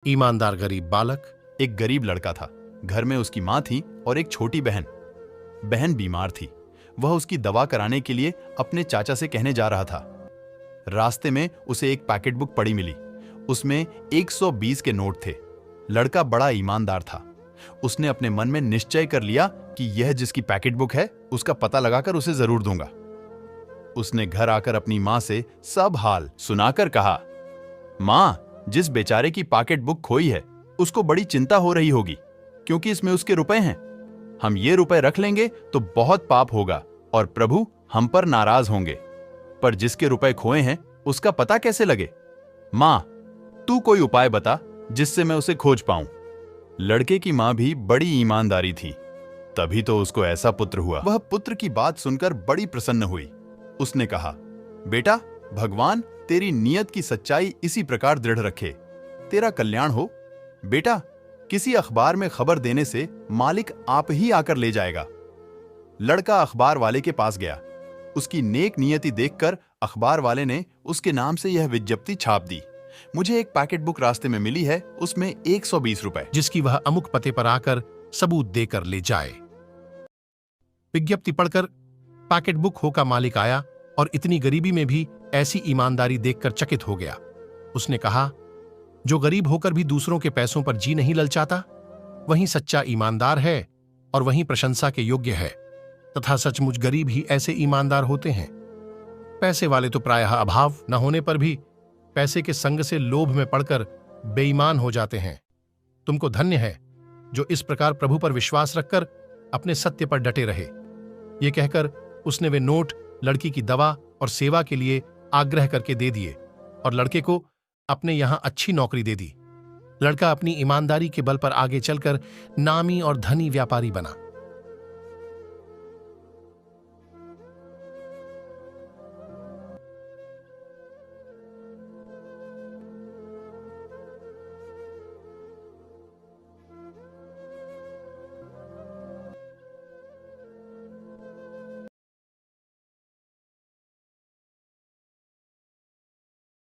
ईमानदार गरीब बालक। एक गरीब लड़का था। घर में उसकी माँ थी और एक छोटी बहन। बहन बीमार थी। वह उसकी दवा कराने के लिए अपने चाचा से कहने जा रहा था। रास्ते में उसे एक पैकेट बुक पड़ी मिली। उसमें 120 के नोट थे। लड़का बड़ा ईमानदार था। उसने अपने मन में निश्चय कर लिया कि यह जिसकी पैकेट बुक है उसका पता लगाकर उसे जरूर दूंगा। उसने घर आकर अपनी माँ से सब हाल सुनाकर कहा, माँ, जिस बेचारे की पॉकेट बुक खोई है उसको बड़ी चिंता हो रही होगी, क्योंकि इसमें उसके रुपए हैं। हम ये रुपए रख लेंगे तो बहुत पाप होगा और प्रभु हम पर नाराज होंगे। पर जिसके रुपए खोए हैं उसका पता कैसे लगे? माँ, तू कोई उपाय बता जिससे मैं उसे खोज पाऊं। लड़के की माँ भी बड़ी ईमानदारी थी, तभी तो उसको ऐसा पुत्र हुआ। वह पुत्र की बात सुनकर बड़ी प्रसन्न हुई। उसने कहा, बेटा, भगवान तेरी नियत की सच्चाई इसी प्रकार दृढ़ रखे, तेरा कल्याण हो। बेटा, किसी अखबार में खबर देने से मालिक आप ही आकर ले जाएगा। लड़का अखबार वाले के पास गया। उसकी नेक नियति देखकर अखबार वाले ने उसके नाम से यह विज्ञप्ति छाप दी, मुझे एक पैकेट बुक रास्ते में मिली है, उसमें 120 रुपए, जिसकी वह अमुक पते पर आकर सबूत देकर ले जाए। विज्ञप्ति पढ़कर पैकेट बुक हो का मालिक आया और इतनी गरीबी में भी ऐसी ईमानदारी देखकर चकित हो गया। उसने कहा, जो गरीब होकर भी दूसरों के पैसों पर जी नहीं ललचाता, वही सच्चा ईमानदार है और वही प्रशंसा के योग्य है, तथा सचमुच गरीब ही ऐसे ईमानदार होते हैं। पैसे वाले तो प्रायः अभाव न होने पर भी पैसे के संग से लोभ में पड़कर बेईमान हो जाते हैं। तुमको धन्य है जो इस प्रकार प्रभु पर विश्वास रखकर अपने सत्य पर डटे रहे। ये कहकर उसने वे नोट लड़की की दवा और सेवा के लिए आग्रह करके दे दिए और लड़के को अपने यहां अच्छी नौकरी दे दी। लड़का अपनी ईमानदारी के बल पर आगे चलकर नामी और धनी व्यापारी बना।